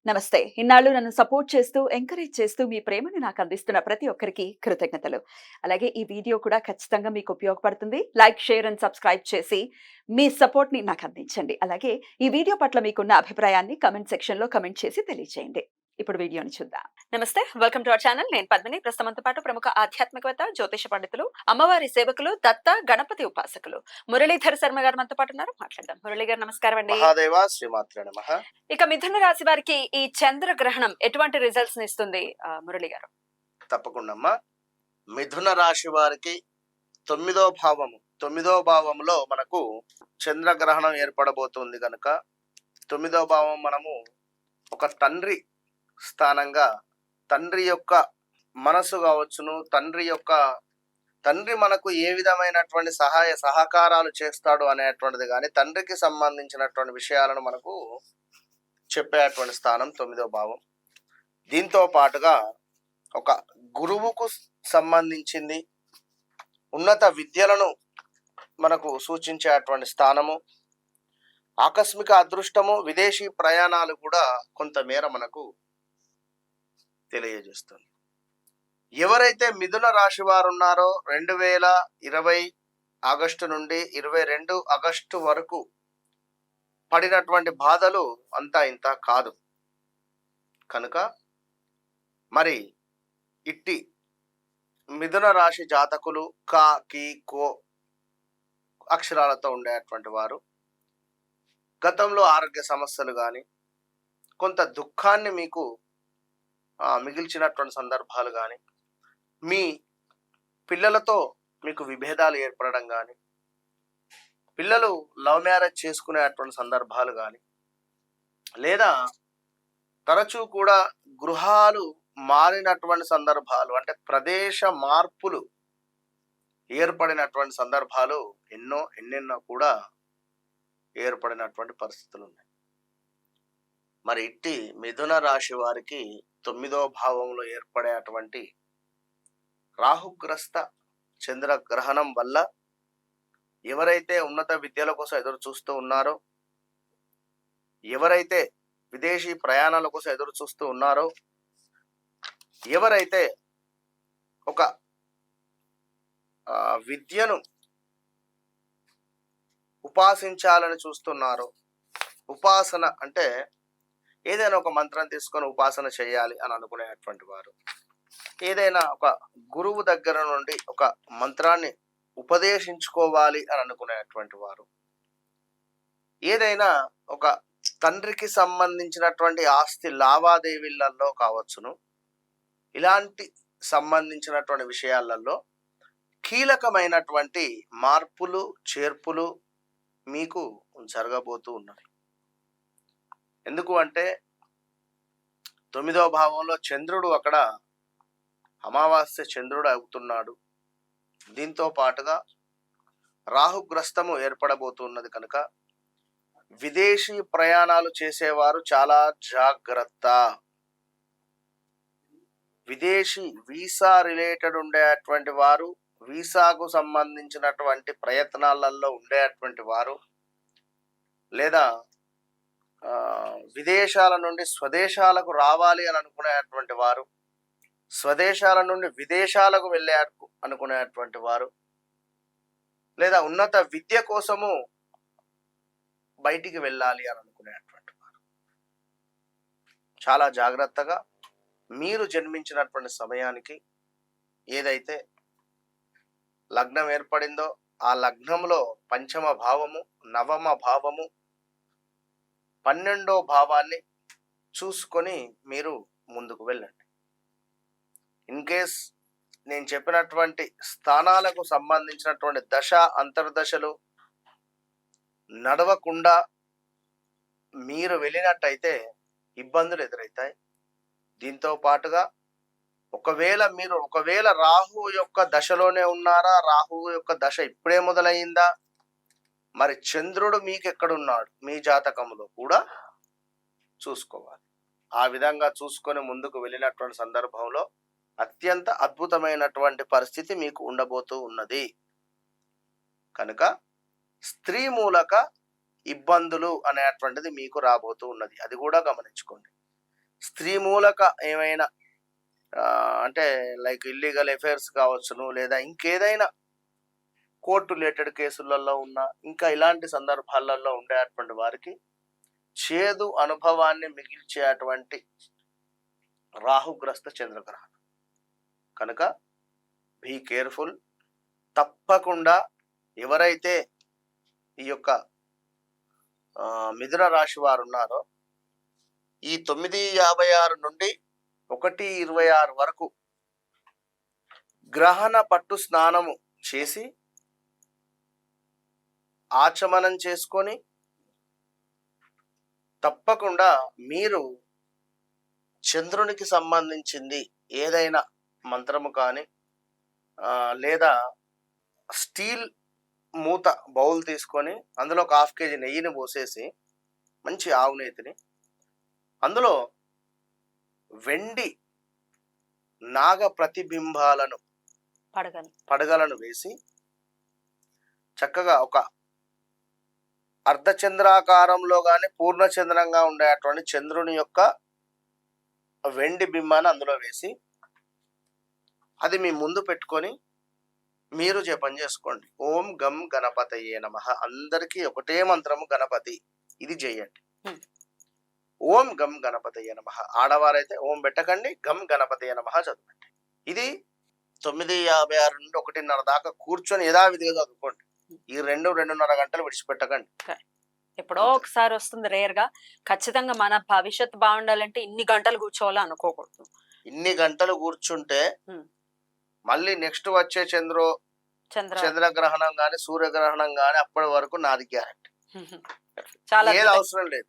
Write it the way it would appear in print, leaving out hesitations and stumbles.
నమస్తే. ఇన్నాళ్ళు నన్ను సపోర్ట్ చేస్తూ, ఎంకరేజ్ చేస్తూ మీ ప్రేమని నాకు అందిస్తున్న ప్రతి ఒక్కరికి కృతజ్ఞతలు. అలాగే ఈ వీడియో కూడా ఖచ్చితంగా మీకు ఉపయోగపడుతుంది. లైక్, షేర్ అండ్ సబ్స్క్రైబ్ చేసి మీ సపోర్ట్‌ని నాకు అందించండి. అలాగే ఈ వీడియో పట్ల మీకున్న అభిప్రాయాన్ని కామెంట్ సెక్షన్‌లో కామెంట్ చేసి తెలియజేయండి. ఇప్పుడు వీడియోని చూద్దాం. నమస్తే. Welcome to our channel. నేను పద్మిని. ప్రస్తుతంతో పాటు ప్రముఖ ఆధ్యాత్మికవేత్త, జ్యోతిష పండితులు, అమ్మవారి సేవకులు, దత్త, గణపతి ఉపాసకులు మురళీధర్ శర్మ గారు మనతో పాటు ఉన్నారు. మాట్లాడదాం. మురళి గారు నమస్కారం అండి. మహాదేవ శ్రీమాత్రే నమః. ఇక మిథున రాశి వారికి ఈ చంద్ర గ్రహణం ఎటువంటి రిజల్ట్స్ ని ఇస్తుంది మురళి గారు? తప్పకుండా అమ్మా. మిథున రాశి వారికి తొమ్మిదో భావంలో మనకు చంద్రగ్రహణం ఏర్పడబోతుంది కనుక 9వ భావం మనము ఒక తండ్రి స్థానంగా, తండ్రి యొక్క మనసు కావచ్చును, తండ్రి మనకు ఏ విధమైనటువంటి సహాయ సహకారాలు చేస్తాడు అనేటువంటిది కానీ, తండ్రికి సంబంధించినటువంటి విషయాలను మనకు చెప్పేటువంటి స్థానం 9వ భావం. దీంతో పాటుగా ఒక గురువుకు సంబంధించింది, ఉన్నత విద్యలను మనకు సూచించేటువంటి స్థానము, ఆకస్మిక అదృష్టము, విదేశీ ప్రయాణాలు కూడా కొంతమేర మనకు తెలియజేస్తుంది. ఎవరైతే మిథున రాశి వారు ఉన్నారో 2020 ఆగస్టు నుండి 22 ఆగస్టు వరకు పడినటువంటి బాధలు అంతా ఇంత కాదు కనుక, మరి ఇట్టి మిథున రాశి జాతకులు కా, కి, కో అక్షరాలతో ఉండేటువంటి వారు గతంలో ఆరోగ్య సమస్యలు కానీ, కొంత దుఃఖాన్ని మీకు మిగిల్చినటువంటి సందర్భాలు కానీ, మీ పిల్లలతో మీకు విభేదాలు ఏర్పడడం కానీ, పిల్లలు లవ్ మ్యారేజ్ చేసుకునేటువంటి సందర్భాలు కానీ, లేదా తరచూ కూడా గృహాలు మారినటువంటి సందర్భాలు, అంటే ప్రదేశ మార్పులు ఏర్పడినటువంటి సందర్భాలు ఎన్నెన్నో కూడా ఏర్పడినటువంటి పరిస్థితులు ఉన్నాయి. మరి ఇట్టి మిథున రాశి వారికి 9వ భావంలో ఏర్పడేటువంటి రాహుగ్రస్త చంద్రగ్రహణం వల్ల ఎవరైతే ఉన్నత విద్యల కోసం ఎదురు చూస్తూ ఉన్నారో, ఎవరైతే విదేశీ ప్రయాణాల కోసం ఎదురు చూస్తూ ఉన్నారో, ఎవరైతే ఒక విద్యను ఉపాసించాలని చూస్తున్నారో, ఉపాసన అంటే ఏదైనా ఒక మంత్రం తీసుకొని ఉపాసన చేయాలి అని అనుకునేటువంటి వారు, ఏదైనా ఒక గురువు దగ్గర నుండి ఒక మంత్రాన్ని ఉపదేశించుకోవాలి అని అనుకునేటువంటి వారు, ఏదైనా ఒక తండ్రికి సంబంధించినటువంటి ఆస్తి లావాదేవీలలో కావచ్చును, ఇలాంటి సంబంధించినటువంటి విషయాలలో కీలకమైనటువంటి మార్పులు చేర్పులు మీకు జరగబోతూ ఉన్నవి. ఎందుకు అంటే 9వ భావంలో చంద్రుడు అక్కడ అమావాస్య చంద్రుడు అవుతున్నాడు. దీంతో పాటుగా రాహుగ్రస్తము ఏర్పడబోతున్నది కనుక విదేశీ ప్రయాణాలు చేసేవారు చాలా జాగ్రత్త. విదేశీ వీసా రిలేటెడ్ ఉండేటువంటి వారు, వీసాకు సంబంధించినటువంటి ప్రయత్నాలలో ఉండేటువంటి వారు, లేదా విదేశాల నుండి స్వదేశాలకు రావాలి అని అనుకునేటువంటి వారు, స్వదేశాల నుండి విదేశాలకు వెళ్ళే అనుకునేటువంటి వారు, లేదా ఉన్నత విద్య కోసము బయటికి వెళ్ళాలి అని అనుకునేటువంటి వారు చాలా జాగ్రత్తగా మీరు జన్మించినటువంటి సమయానికి ఏదైతే లగ్నం ఏర్పడిందో ఆ లగ్నంలో పంచమ భావము, నవమ భావము, 12వ భావాన్ని చూసుకొని మీరు ముందుకు వెళ్ళండి. ఇన్ కేస్ నేను చెప్పినటువంటి స్థానాలకు సంబంధించినటువంటి దశ అంతర్దశలు నడవకుండా మీరు వెళ్ళినట్టయితే ఇబ్బందులు ఎదురవుతాయి. దీంతో పాటుగా ఒకవేళ రాహువు యొక్క దశలోనే ఉన్నారా, రాహువు యొక్క దశ ఇప్పుడే మొదలయ్యిందా, మరి చంద్రుడు మీకు ఎక్కడున్నాడు మీ జాతకంలో కూడా చూసుకోవాలి. ఆ విధంగా చూసుకొని ముందుకు వెళ్ళినటువంటి సందర్భంలో అత్యంత అద్భుతమైనటువంటి పరిస్థితి మీకు ఉండబోతూ ఉన్నది కనుక స్త్రీ మూలక ఇబ్బందులు అనేటువంటిది మీకు రాబోతూ ఉన్నది. అది కూడా గమనించుకోండి. స్త్రీ మూలక ఏమైనా అంటే లైక్ ఇల్లీగల్ అఫైర్స్ కావచ్చును, లేదా ఇంకేదైనా కోర్టు రిలేటెడ్ కేసులలో ఉన్న ఇంకా ఇలాంటి సందర్భాలలో ఉండేటువంటి వారికి చేదు అనుభవాన్ని మిగిల్చేటువంటి రాహుగ్రస్త చంద్రగ్రహణం కనుక బీ కేర్ఫుల్. తప్పకుండా ఎవరైతే ఈ యొక్క మిథున రాశి వారు ఉన్నారో ఈ 9:56 నుండి 1:26 వరకు గ్రహణ పట్టు స్నానము చేసి ఆచమనం చేసుకొని తప్పకుండా మీరు చంద్రునికి సంబంధించింది ఏదైనా మంత్రము కానీ లేదా స్టీల్ మూత బౌల్ తీసుకొని అందులో ఒక 1/2 kg నెయ్యిని పోసేసి మంచి ఆవు నేతిని అందులో వెండి నాగ ప్రతిబింబాలను పడగలను వేసి చక్కగా ఒక అర్ధచంద్రాకారంలో కానీ పూర్ణచంద్రంగా ఉండేటువంటి చంద్రుని యొక్క వెండి బింబాన్ని అందులో వేసి అది మీ ముందు పెట్టుకొని మీరు జపం చేసుకోండి. ఓం గం గణపతయే నమః. అందరికీ ఒకటే మంత్రము గణపతి, ఇది చేయండి. ఓం గం గణపతయే నమః. ఆడవారైతే ఓం పెట్టకండి, గం గణపతయే నమః చదవండి. ఇది 9:56 నుండి 1:30 దాకా కూర్చొని యథావిధిగా చదువుకోండి. ఈ 2-2:30 గంటలు విడిచిపెట్టకండి. ఎప్పుడో ఒకసారి వస్తుంది, రేర్ గా. ఖచ్చితంగా మన భవిష్యత్తు బాగుండాలంటే ఇన్ని గంటలు కూర్చోవాలో అనుకోకూడదు. ఇన్ని గంటలు కూర్చుంటే మళ్ళీ నెక్స్ట్ వచ్చే చంద్రగ్రహణం గాని సూర్యగ్రహణం గాని అప్పటి వరకు నాది గ్యారెంటీ. చాలా ఏది అవసరం లేదు.